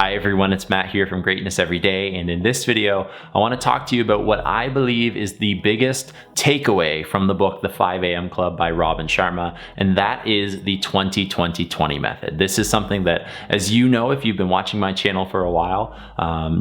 Hi everyone, it's Matt here from Greatness Every Day, and in this video I want to talk to you about what I believe is the biggest takeaway from the book The 5 a.m. Club by Robin Sharma, and that is the 20-20-20 method. This is something that, as you know, if you've been watching my channel for a while,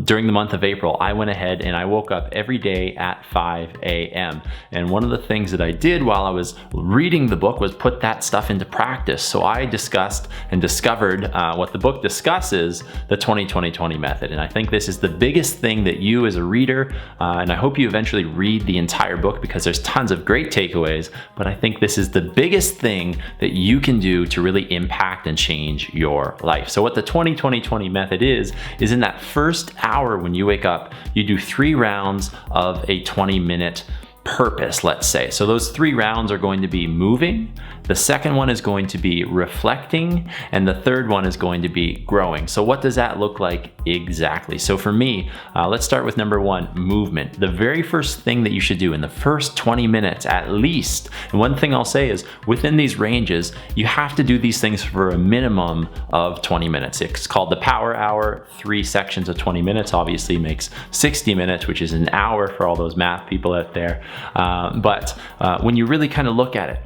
during the month of April I went ahead and I woke up every day at 5 a.m. and one of the things that I did while I was reading the book was put that stuff into practice. So I discussed and discovered what the book discusses, the 20-20-20 method. And I think this is the biggest thing that you as a reader, and I hope you eventually read the entire book because there's tons of great takeaways, but I think this is the biggest thing that you can do to really impact and change your life. So what the 20-20-20 method is in that first hour when you wake up, you do 3 rounds of a 20-minute purpose, let's say. So those 3 rounds are going to be moving, the second one is going to be reflecting, and the third one is going to be growing. So what does that look like exactly? So for me, let's start with number 1, movement. The very first thing that you should do in the first 20 minutes at least, and one thing I'll say is within these ranges, you have to do these things for a minimum of 20 minutes. It's called the Power Hour. 3 sections of 20 minutes obviously makes 60 minutes, which is an hour for all those math people out there. But when you really kind of look at it,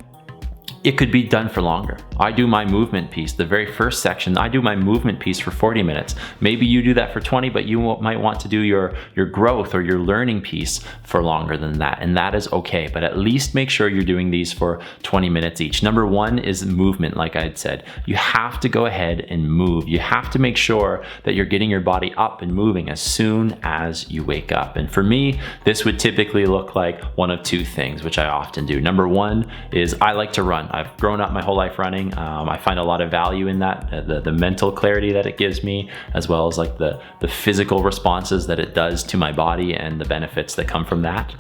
it could be done for longer. I do my movement piece, the very first section, I do my movement piece for 40 minutes. Maybe you do that for 20, but you might want to do your growth or your learning piece for longer than that, and that is okay. But at least make sure you're doing these for 20 minutes each. Number 1 is movement, like I had said. You have to go ahead and move. You have to make sure that you're getting your body up and moving as soon as you wake up. And for me, this would typically look like one of 2 things, which I often do. Number 1 is I like to run. I've grown up my whole life running. I find a lot of value in that, the mental clarity that it gives me, as well as like the physical responses that it does to my body and the benefits that come from that.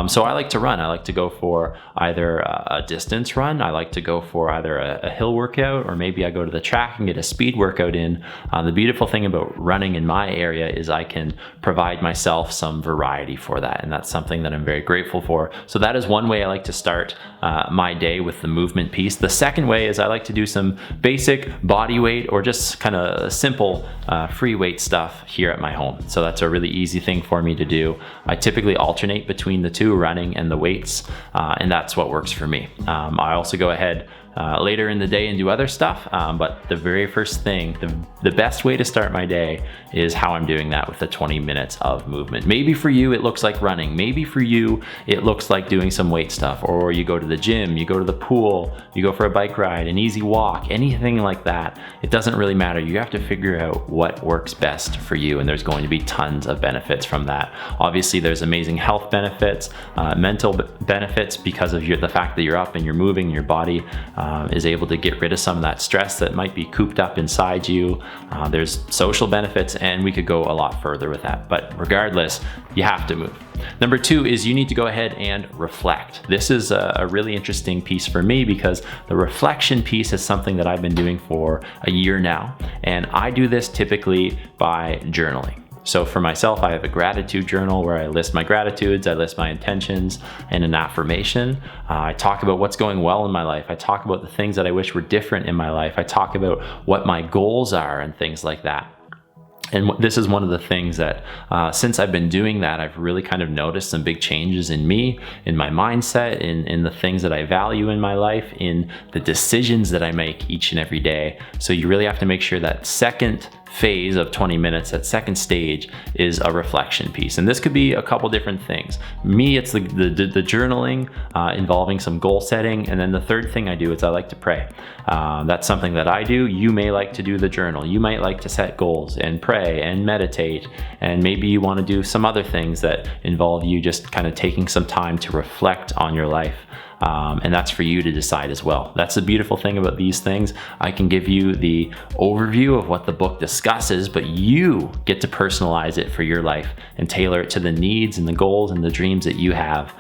So I like to run. I like to go for either a distance run. I like to go for either a hill workout, or maybe I go to the track and get a speed workout in. The beautiful thing about running in my area is I can provide myself some variety for that, and that's something that I'm very grateful for. So that is one way I like to start my day, with the movement piece. The second way is I like to do some basic body weight or just kind of simple free weight stuff here at my home. So that's a really easy thing for me to do. I typically alternate between the 2, running and the weights, and that's what works for me. I also go ahead later in the day and do other stuff, but the very first thing, the best way to start my day is how I'm doing that with the 20 minutes of movement. Maybe for you it looks like running, maybe for you it looks like doing some weight stuff, or you go to the gym, you go to the pool, you go for a bike ride, an easy walk, anything like that. It doesn't really matter. You have to figure out what works best for you, and there's going to be tons of benefits from that. Obviously there's amazing health benefits, mental benefits, because of the fact that you're up and you're moving, your body is able to get rid of some of that stress that might be cooped up inside you. There's social benefits, and we could go a lot further with that. But regardless, you have to move. Number 2 is you need to go ahead and reflect. This is a really interesting piece for me because the reflection piece is something that I've been doing for a year now. And I do this typically by journaling. So for myself, I have a gratitude journal where I list my gratitudes, I list my intentions, and an affirmation. I talk about what's going well in my life. I talk about the things that I wish were different in my life. I talk about what my goals are and things like that. And this is one of the things that since I've been doing that, I've really kind of noticed some big changes in me, in my mindset, in the things that I value in my life, in the decisions that I make each and every day. So you really have to make sure that second phase of 20 minutes, that second stage, is a reflection piece. And this could be a couple different things. Me, it's the journaling involving some goal setting. And then the third thing I do is I like to pray. That's something that I do. You may like to do the journal. You might like to set goals and pray and meditate. And maybe you want to do some other things that involve you just kind of taking some time to reflect on your life. And that's for you to decide as well. That's the beautiful thing about these things. I can give you the overview of what the book discusses, but you get to personalize it for your life and tailor it to the needs and the goals and the dreams that you have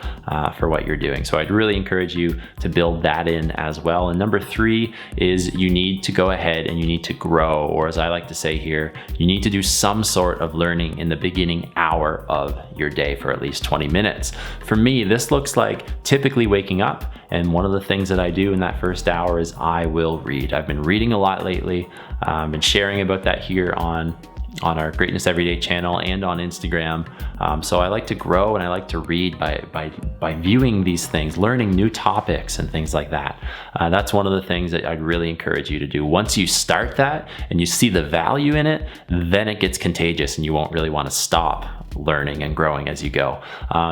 for what you're doing. So I'd really encourage you to build that in as well. And number 3 is you need to go ahead and you need to grow, or as I like to say here, you need to do some sort of learning in the beginning hour of your day for at least 20 minutes. For me, this looks like typically waking up, and one of the things that I do in that first hour is I will read. I've been reading a lot lately. I've been sharing about that here on on our Greatness Everyday channel and on Instagram. So I like to grow and I like to read by viewing these things, learning new topics and things like that. That's one of the things that I'd really encourage you to do. Once you start that and you see the value in it, then it gets contagious and you won't really want to stop learning and growing as you go.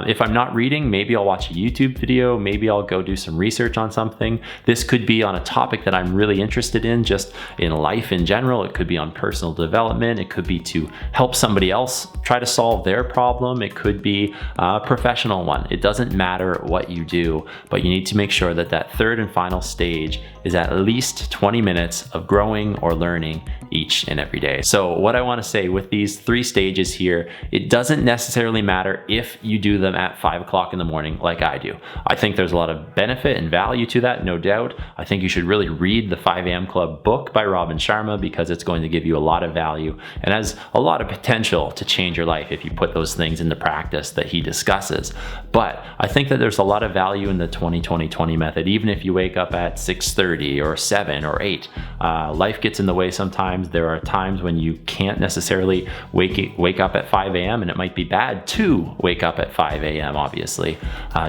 If I'm not reading, maybe I'll watch a YouTube video, maybe I'll go do some research on something. This could be on a topic that I'm really interested in, just in life in general. It could be on personal development. It could be to help somebody else try to solve their problem. It could be a professional one. It doesn't matter what you do, but you need to make sure that that third and final stage is at least 20 minutes of growing or learning each and every day. So what I want to say with these 3 stages here, it doesn't necessarily matter if you do them at 5 o'clock in the morning like I do. I think there's a lot of benefit and value to that, no doubt. I think you should really read the 5 a.m. Club book by Robin Sharma because it's going to give you a lot of value and has a lot of potential to change your life if you put those things into practice that he discusses. But I think that there's a lot of value in the 20-20-20 method, even if you wake up at 6:30 or 7 or 8. Life gets in the way sometimes. There are times when you can't necessarily wake up at 5 a.m. and it might be bad to wake up at 5 a.m. obviously,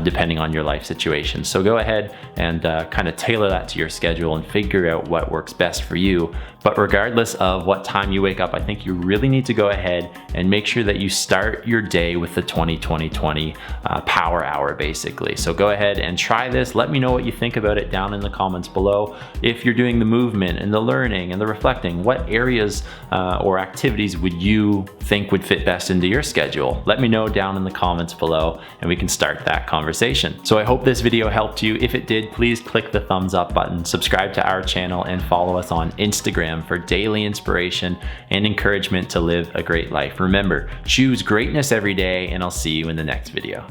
depending on your life situation. So go ahead and kind of tailor that to your schedule and figure out what works best for you. But regardless of what time you wake up, I think you really need to go ahead and make sure that you start your day with the 20-20-20 power hour basically. So go ahead and try this. Let me know what you think about it down in the comments below. If you're doing the movement and the learning and the reflecting, what areas or activities would you think would fit best into your schedule? Let me know down in the comments below and we can start that conversation. So I hope this video helped you. If it did, please click the thumbs up button, subscribe to our channel, and follow us on Instagram for daily inspiration and encouragement to live a great life. Remember, choose greatness every day, and I'll see you in the next video.